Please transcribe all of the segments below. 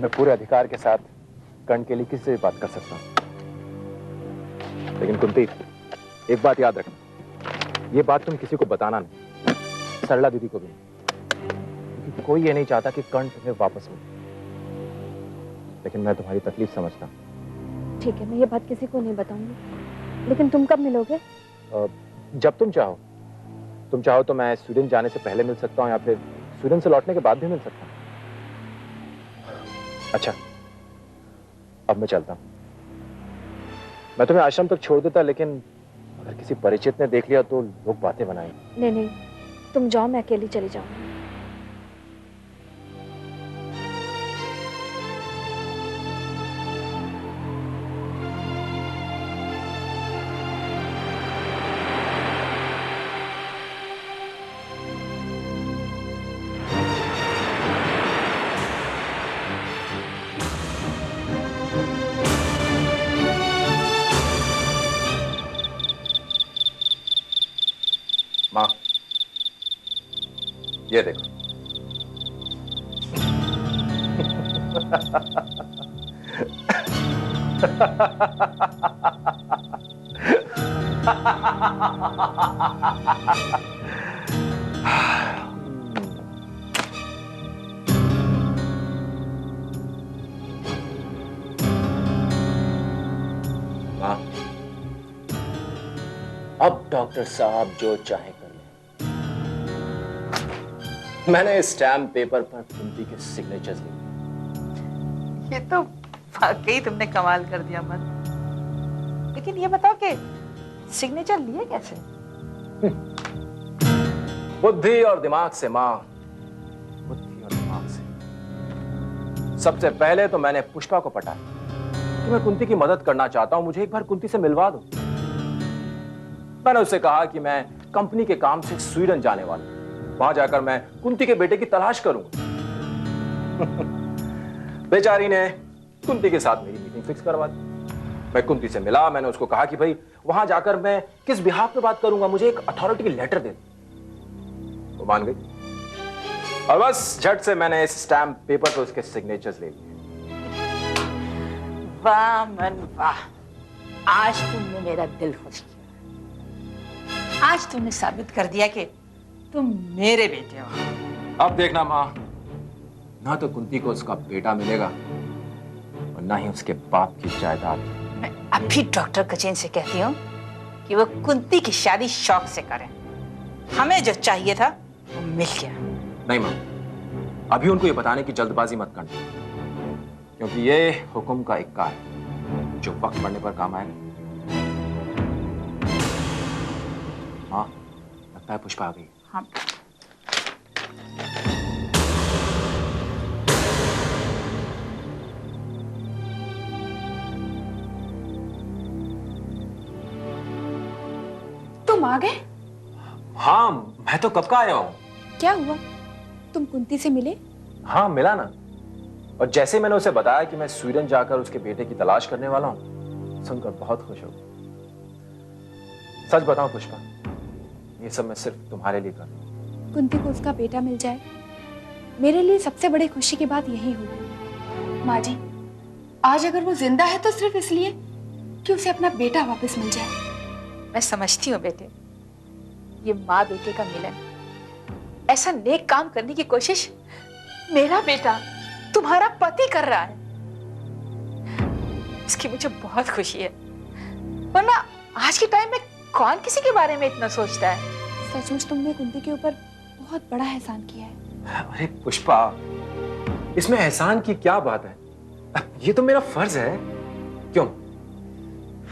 मैं पूरे अधिकार के साथ कर्ण के लिए किसी से भी बात कर सकता हूँ, लेकिन कुंती, एक बात याद रखना, ये बात तुम किसी को बताना नहीं, सरला दीदी को भी नहीं, क्योंकि कोई ये नहीं चाहता कि कर्ण तुम्हें वापस मिले। लेकिन मैं तुम्हारी तकलीफ समझता हूँ। ठीक है, मैं ये बात किसी को नहीं बताऊंगी, लेकिन तुम कब मिलोगे? जब तुम चाहो। तुम चाहो तो मैं स्वीडन जाने से पहले मिल सकता हूँ, या फिर स्वीडन से लौटने के बाद भी मिल सकता हूँ। अच्छा, अब मैं चलता हूँ। मैं तुम्हें आश्रम तक छोड़ देता, लेकिन अगर किसी परिचित ने देख लिया तो लोग बातें बनाएंगे। नहीं नहीं, तुम जाओ, मैं अकेली चली जाऊंगी। माँ, ये देखो। माँ, अब डॉक्टर साहब जो चाहे कर लें। मैंने स्टैम्प पेपर पर कुंती के सिग्नेचर्स लिए। ये तो वाकई तुमने कमाल कर दिया मन। लेकिन ये बताओ कि सिग्नेचर लिए कैसे? बुद्धि और दिमाग से माँ, बुद्धि और दिमाग से। सबसे पहले तो मैंने पुष्पा को पटाया कि मैं कुंती की मदद करना चाहता हूं, मुझे एक बार कुंती से मिलवा दो। मैंने उससे कहा कि मैं कंपनी के काम से स्वीडन जाने वाला हूं, वहां जाकर मैं कुंती के बेटे की तलाश करूंगा। बेचारी ने कुंती के साथ मेरी मीटिंग फिक्स करवा दी। मैं कुंती से मिला, मैंने उसको कहा कि भाई वहां जाकर मैं किस बिहाफ पे बात करूंगा, मुझे एक अथॉरिटी की लेटर दे दो। वो मान गई और बस झट से मैंने इस स्टैम्प पेपर पर उसके सिग्नेचर्स ले लिए। वाह मन वाह, आज तुमने मेरा दिल खुश किया। आज तुमने साबित कर दिया कि तुम मेरे बेटे हो। अब देखना माँ, ना तो कुंती को उसका बेटा मिलेगा और ना ही उसके बाप की जायदाद। मैं अभी डॉक्टर कचेन से कहती हूँ कि वो कुंती की शादी शौक से करें। हमें जो चाहिए था वो मिल गया। नहीं माँ, अभी उनको ये बताने की जल्दबाजी मत करना, क्योंकि ये हुक्म का इक्का है जो वक्त पड़ने पर काम आएगा। हाँ, लगता है पुष्पा आ गई। हाँ। तुम आ गए? हाँ, मैं तो कब का आया हूँ। क्या हुआ, तुम कुंती से मिले? हाँ, मिला ना। और जैसे मैंने उसे बताया कि मैं स्वीडन जाकर उसके बेटे की तलाश करने वाला हूँ, सुनकर बहुत खुश हो। सच बताऊं पुष्पा, ये सब मैं सिर्फ तुम्हारे लिए कर रहा हूं। कुंती को उसका बेटा मिल जाए, मेरे लिए सबसे बड़ी खुशी की बात यही होगी। माँ जी, आज अगर वो जिंदा है तो सिर्फ इसलिए कि उसे अपना बेटा वापस मिल जाए। मैं समझती हूँ बेटे, ये माँ बेटे का मिलन, ऐसा नेक काम करने की कोशिश मेरा बेटा तुम्हारा पति कर रहा है, इसकी मुझे बहुत खुशी है। वरना आज के टाइम में कौन किसी के बारे में इतना सोचता है। सचमुच तुमने कुंती के ऊपर बहुत बड़ा एहसान किया है। अरे पुष्पा, इसमें एहसान की क्या बात है, ये तो मेरा फर्ज है। क्यों?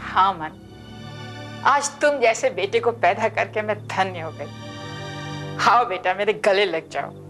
हाँ मन, आज तुम जैसे बेटे को पैदा करके मैं धन्य हो गई। हाँ बेटा, मेरे गले लग जाओ।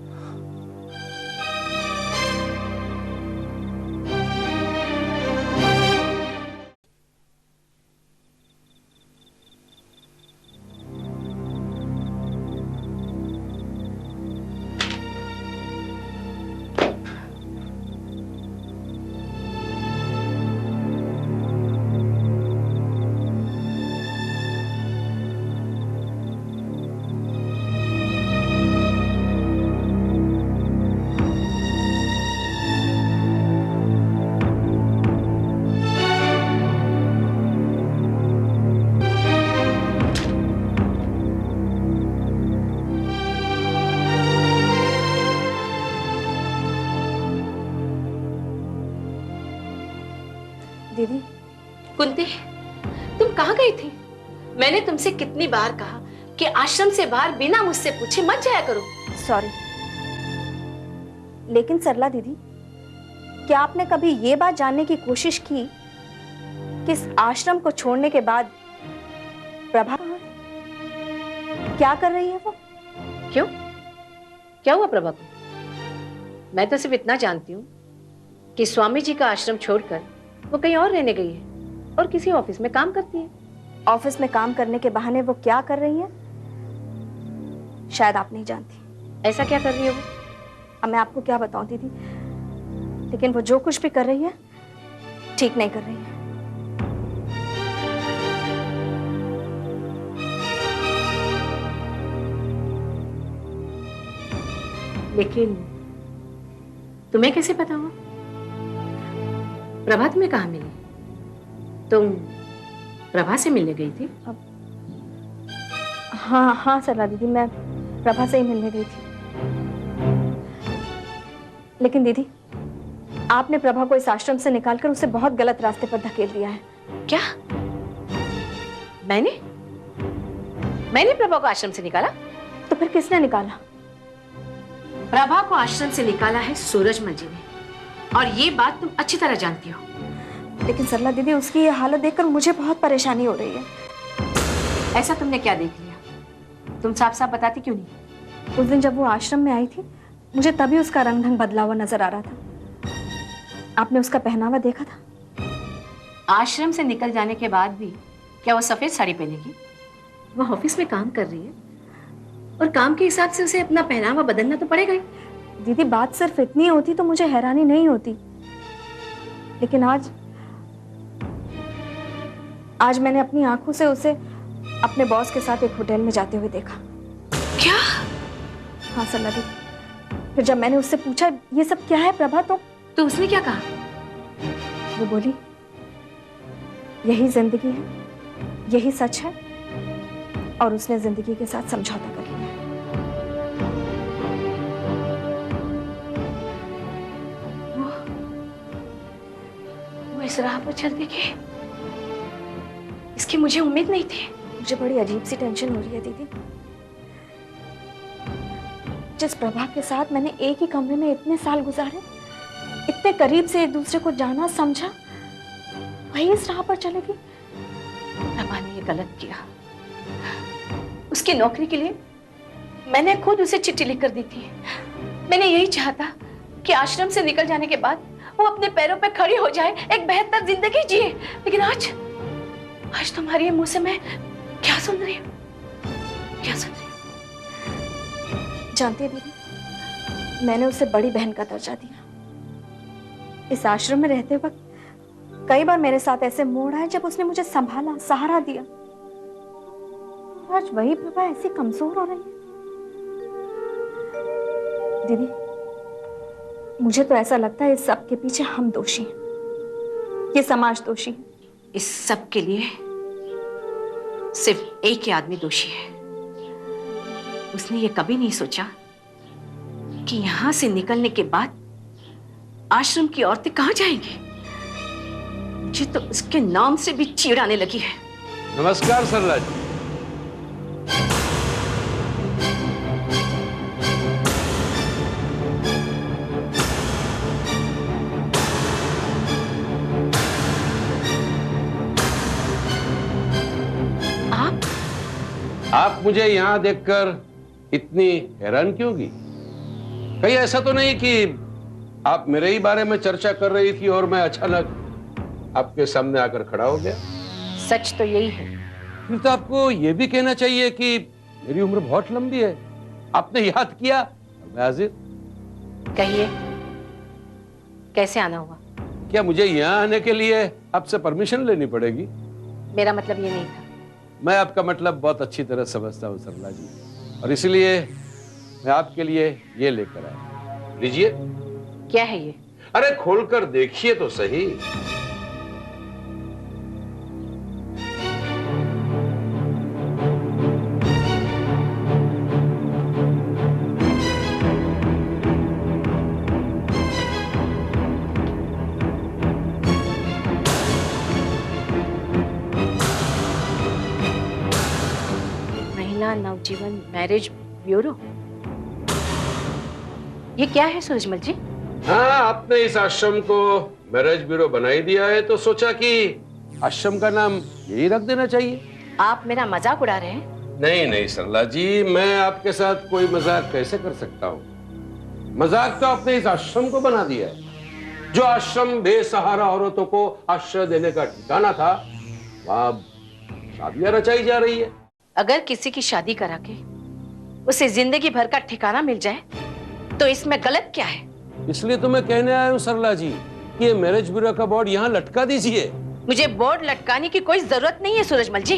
कुंती, तुम कहाँ गई थी? मैंने तुमसे कितनी बार कहा कि आश्रम से बाहर बिना मुझसे पूछे मत जाया करो। सॉरी, लेकिन सरला दीदी, क्या आपने कभी ये बात जानने की कोशिश की कि इस आश्रम को छोड़ने के बाद प्रभा कहाँ है? क्या कर रही है वो? क्यों? क्या हुआ प्रभा को? मैं तो सिर्फ इतना जानती हूँ कि स्वामी जी का आश्रम छोड़कर वो कहीं और रहने गई है और किसी ऑफिस में काम करती है। ऑफिस में काम करने के बहाने वो क्या कर रही है शायद आप नहीं जानती। ऐसा क्या कर रही है वो? अब मैं आपको क्या बताऊं दीदी, लेकिन वो जो कुछ भी कर रही है ठीक नहीं कर रही है। लेकिन तुम्हें कैसे पता हुआ? प्रभा तुम्हें कहाँ मिली? तुम प्रभा से मिलने गई थी? हाँ हाँ सरला दीदी, मैं प्रभा से ही मिलने गई थी। लेकिन दीदी, आपने प्रभा को इस आश्रम से निकालकर उसे बहुत गलत रास्ते पर धकेल दिया है। क्या? मैंने प्रभा को आश्रम से निकाला? तो फिर किसने निकाला? प्रभा को आश्रम से निकाला है सूरजमल जी ने, और ये बात तुम अच्छी तरह जानती हो। लेकिन सरला दीदी, उसकी ये हालत देखकर मुझे बहुत परेशानी हो रही है। ऐसा तुमने क्या देख लिया? तुम साफ साफ बताती क्यों नहीं? उस दिन जब वो आश्रम में आई थी, मुझे तभी उसका रंग ढंग बदला हुआ नजर आ रहा था। आपने उसका पहनावा देखा था? आश्रम से निकल जाने के बाद भी क्या वो सफेद साड़ी पहनेगी? वो ऑफिस में काम कर रही है और काम के हिसाब से उसे अपना पहनावा बदलना तो पड़ेगा ही। दीदी, बात सिर्फ इतनी होती तो मुझे हैरानी नहीं होती, लेकिन आज मैंने अपनी आंखों से उसे अपने बॉस के साथ एक होटल में जाते हुए देखा। क्या? हाँ सरला दीदी, फिर जब मैंने उससे पूछा ये सब क्या है प्रभा, तो उसने क्या कहा? वो बोली, यही जिंदगी है, यही सच है, और उसने जिंदगी के साथ समझौता कर लिया। वो इस राह पर चल देगी, इसकी मुझे उम्मीद नहीं थी। मुझे बड़ी अजीब सी टेंशन हो रही है दीदी। जिस प्रभा के साथ मैंने एक ही कमरे में इतने साल गुजारे, इतने करीब से एक दूसरे को जाना समझा, वही इस राह पर चलेगी। प्रभा ने ये गलत किया। उसकी नौकरी के लिए मैंने खुद उसे चिट्ठी लिख कर दी थी। मैंने यही चाहा था कि आश्रम से निकल जाने के बाद वो अपने पैरों पर खड़ी हो जाए, एक बेहतर जिंदगी जिए। लेकिन आज तुम्हारे मुंह से मैं क्या सुन रही हूँ? क्या सुन रही हूँ? जानती है दीदी, मैंने उसे बड़ी बहन का दर्जा दिया। इस आश्रम में रहते वक्त कई बार मेरे साथ ऐसे मोड़ आए जब उसने मुझे संभाला, सहारा दिया। आज वही प्रभा ऐसी कमजोर हो रही है। दीदी, मुझे तो ऐसा लगता है इस सब के पीछे हम दोषी हैं, ये समाज दोषी है। इस सब के लिए सिर्फ एक ही आदमी दोषी है। उसने ये कभी नहीं सोचा कि यहां से निकलने के बाद आश्रम की औरतें कहां जाएंगी। मुझे तो उसके नाम से भी चिढ़ आने लगी है। नमस्कार सरला जी। आप मुझे यहां देखकर इतनी हैरान क्यों की? कहीं ऐसा तो नहीं कि आप मेरे ही बारे में चर्चा कर रही थी और मैं अचानक आपके सामने आकर खड़ा हो गया? सच तो यही है। फिर तो आपको यह भी कहना चाहिए कि मेरी उम्र बहुत लंबी है। आपने याद किया, मैं हाजिर। कहिए, कैसे आना हुआ? क्या मुझे यहाँ आने के लिए आपसे परमिशन लेनी पड़ेगी? मेरा मतलब ये नहीं था। मैं आपका मतलब बहुत अच्छी तरह समझता हूँ सरला जी, और इसलिए मैं आपके लिए ये लेकर आया। लीजिए। क्या है ये? अरे खोलकर देखिए तो सही। नवजीवन मैरिज ब्यूरो, ये क्या है सूरजमल जी? हाँ, आपने इस आश्रम को मैरिज ब्यूरो बना ही दिया है तो सोचा कि आश्रम का नाम यही रख देना चाहिए। आप मेरा मजाक उड़ा रहे हैं? नहीं नहीं सरला जी, मैं आपके साथ कोई मजाक कैसे कर सकता हूँ। मजाक तो आपने इस आश्रम को बना दिया है। जो आश्रम बेसहारा औरतों को आश्रय देने का ठिकाना था, वहां शादियां रचाई जा रही है। अगर किसी की शादी करा के उसे जिंदगी भर का ठिकाना मिल जाए तो इसमें गलत क्या है? इसलिए तो मैं कहने आया हूँ सरला जी कि ये मैरिज ब्यूरो का बोर्ड यहाँ लटका दीजिए। मुझे बोर्ड लटकाने की कोई जरूरत नहीं है सूरजमल जी।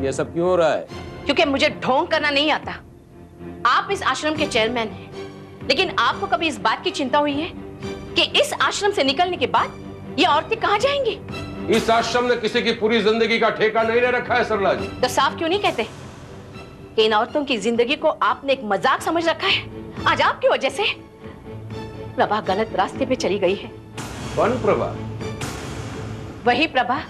ये सब क्यों हो रहा है? क्योंकि मुझे ढोंग करना नहीं आता। आप इस आश्रम के चेयरमैन हैं, लेकिन आपको कभी इस बात की चिंता हुई है कि इस आश्रम से निकलने के बाद ये औरतें कहाँ जाएंगी? इस आश्रम ने किसी की पूरी जिंदगी का ठेका नहीं ले रखा है सरला जी। तो साफ क्यों नहीं कहते कि इन औरतों की जिंदगी को आपने एक मजाक समझ रखा है? आज आपकी वजह से प्रभा गलत रास्ते पे चली गई है। कौन प्रभा? वही प्रभा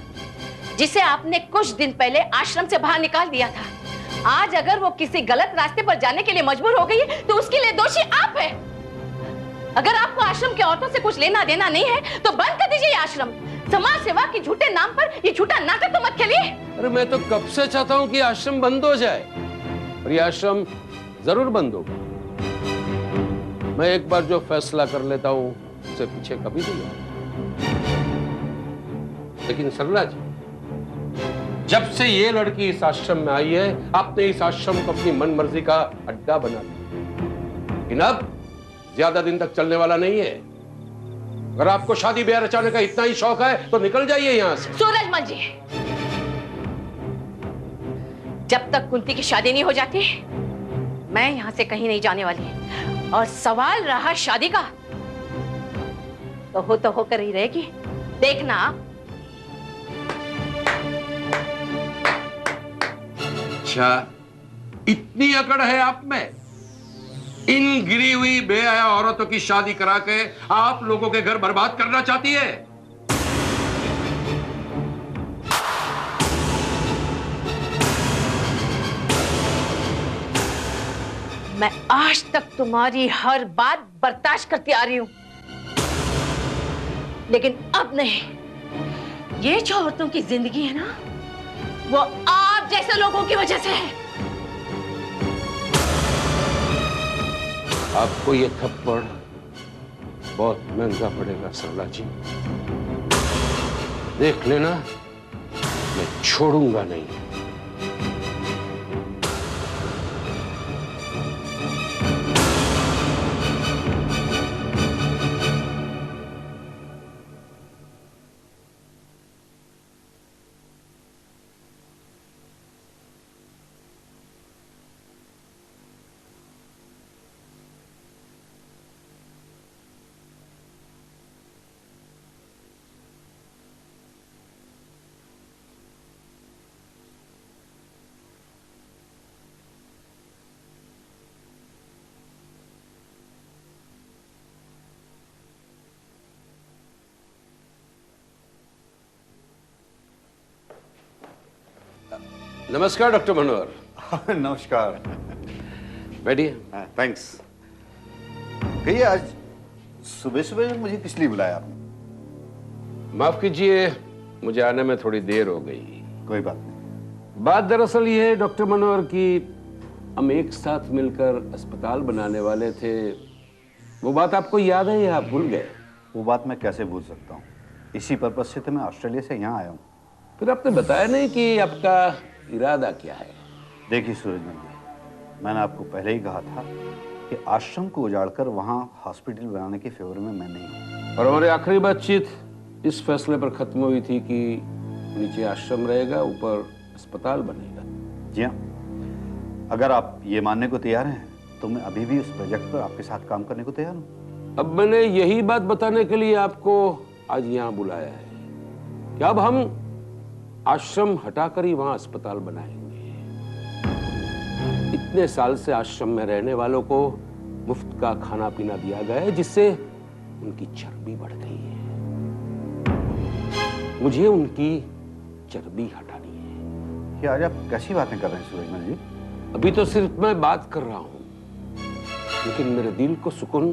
जिसे आपने कुछ दिन पहले आश्रम से बाहर निकाल दिया था। आज अगर वो किसी गलत रास्ते पर जाने के लिए मजबूर हो गई है तो उसके लिए दोषी आप है। अगर आपको आश्रम की औरतों से कुछ लेना देना नहीं है तो बंद कर दीजिए ये आश्रम। समाज सेवा के झूठे नाम पर ये झूठा नाटक तो मत खेलिए। अरे मैं तो कब से चाहता हूँ कि आश्रम बंद हो जाए, और ये आश्रम जरूर बंद होगा। मैं एक बार जो फैसला कर लेता हूँ उसे पीछे कभी नहीं आता। लेकिन सरला जी, जब से ये लड़की इस आश्रम में आई है, आपने इस आश्रम को अपनी मन मर्जी का अड्डा बना दिया। लेकिन अब ज्यादा दिन तक चलने वाला नहीं है। अगर आपको शादी ब्याह रचाने का इतना ही शौक है तो निकल जाइए यहां से। सूरजमल जी, जब तक कुंती की शादी नहीं हो जाती मैं यहां से कहीं नहीं जाने वाली। और सवाल रहा शादी का, तो होकर ही रहेगी, देखना आप। अच्छा, इतनी अकड़ है आप में? इन गिरी हुई बेहया औरतों की शादी करा के आप लोगों के घर बर्बाद करना चाहती है? मैं आज तक तुम्हारी हर बात बर्दाश्त करती आ रही हूं, लेकिन अब नहीं। ये जो औरतों की जिंदगी है ना, वो आप जैसे लोगों की वजह से है। आपको ये थप्पड़ बहुत महंगा पड़ेगा सरला जी। देख लेना, मैं छोड़ूंगा नहीं। नमस्कार डॉक्टर मनोहर। नमस्कार। बैठिए। थैंक्स। कहिए, आज सुबह सुबह मुझे किस लिए बुलाया आपने? माफ कीजिए, मुझे आने में थोड़ी देर हो गई। कोई बात नहीं। बात दरअसल ये है डॉक्टर मनोहर कि हम एक साथ मिलकर अस्पताल बनाने वाले थे। वो बात आपको याद है या आप भूल गए? वो बात मैं कैसे भूल सकता हूँ? इसी पर्पज से तो मैं ऑस्ट्रेलिया से यहाँ आया हूँ। फिर आपने बताया नहीं कि आपका इरादा क्या है? देखिए सूरजमल जी, मैंने आपको पहले ही कहा था कि आश्रम को उजाड़कर वहाँ हॉस्पिटल बनाने के फेवर में मैं नहीं हूँ। और हमारी आखिरी बातचीत इस फैसले पर खत्म हुई थी कि नीचे आश्रम रहेगा, ऊपर अस्पताल बनेगा। जी हाँ, अगर आप ये मानने को तैयार हैं तो मैं अभी भी उस प्रोजेक्ट पर आपके साथ काम करने को तैयार हूँ। अब मैंने यही बात बताने के लिए आपको आज यहाँ बुलाया है कि अब हम आश्रम हटाकर ही वहां अस्पताल बनाएंगे। इतने साल से आश्रम में रहने वालों को मुफ्त का खाना पीना दिया गया है, जिससे उनकी चर्बी बढ़ गई है। मुझे उनकी चर्बी हटानी है। ये आज आप कैसी बातें कर रहे हैं सूरजमल जी? अभी तो सिर्फ मैं बात कर रहा हूं, लेकिन मेरे दिल को सुकून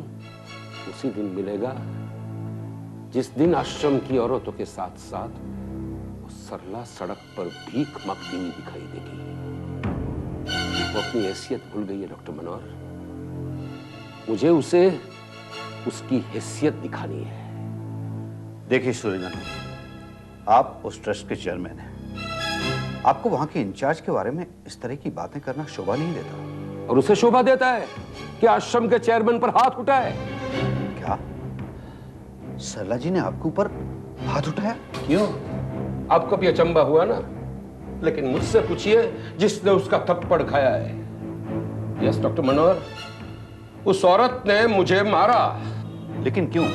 उसी दिन मिलेगा जिस दिन आश्रम की औरतों के साथ साथ वो सरला सड़क पर भीख मांगती हुई दिखाई देगी। वो अपनी हैसियत भूल गई है डॉक्टर मनोहर। मुझे उसे उसकी हैसियत दिखानी है। देखिए सूरजन, आप उस ट्रस्ट के चेयरमैन हैं। आपको वहां के इंचार्ज के बारे में इस तरह की बातें करना शोभा नहीं देता। और उसे शोभा देता है कि आश्रम के चेयरमैन पर हाथ उठाए। क्या सरला जी ने आपके ऊपर हाथ उठाया? क्यों? आपको भी अचंबा हुआ ना? लेकिन मुझसे पूछिए जिसने उसका थप्पड़ खाया है। यस डॉक्टर मनोहर, उस औरत ने मुझे मारा। लेकिन क्यों?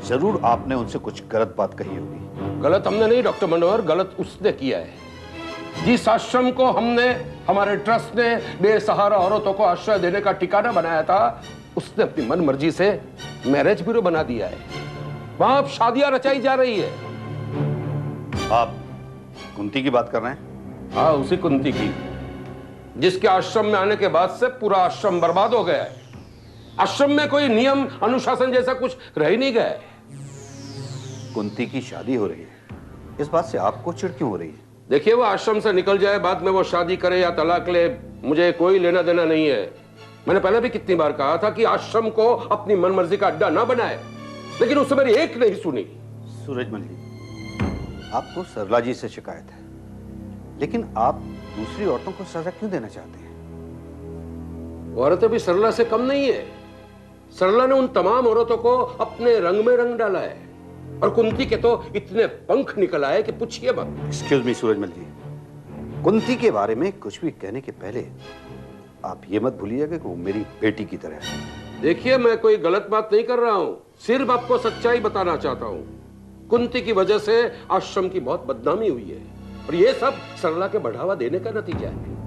जरूर आपने उनसे कुछ गलत बात कही होगी। गलत हमने नहीं डॉक्टर मनोहर, गलत उसने किया है। जिस आश्रम को हमने, हमारे ट्रस्ट ने बेसहारा औरतों को आश्रय देने का ठिकाना बनाया था, उसने अपनी मन मर्जी से मैरिज ब्यूरो बना दिया है। वहां अब शादियां रचाई जा रही है। आप कुंती की बात कर रहे हैं? हाँ, उसी कुंती की, जिसके आश्रम में आने के बाद से पूरा आश्रम बर्बाद हो गया है। आश्रम में कोई नियम अनुशासन जैसा कुछ रह ही नहीं गया है। कुंती की शादी हो रही है, इस बात से आपको चिढ़ क्यों हो रही है? देखिए, वो आश्रम से निकल जाए, बाद में वो शादी करे या तलाक ले, मुझे कोई लेना देना नहीं है। मैंने पहले भी कितनी बार कहा था कि आश्रम को अपनी मनमर्जी का अड्डा ना बनाए, लेकिन उससे मेरी एक नहीं सुनी। सूरजमल जी, आपको सरला जी से शिकायत है, लेकिन आप दूसरी औरतों को सजा क्यों देना चाहते हैं? औरतें भी सरला से कम नहीं है। सरला ने उन तमाम औरतों को अपने रंग में रंग डाला है, और कुंती के तो इतने पंख निकल आए कि पूछिए मत। एक्सक्यूज मी सूरजमल जी, कुंती के बारे में कुछ भी कहने के पहले आप ये मत भूलिएगा कि वो मेरी बेटी की तरह है। देखिए, मैं कोई गलत बात नहीं कर रहा हूं, सिर्फ आपको सच्चाई बताना चाहता हूं। कुंती की वजह से आश्रम की बहुत बदनामी हुई है, और ये सब सरला के बढ़ावा देने का नतीजा है।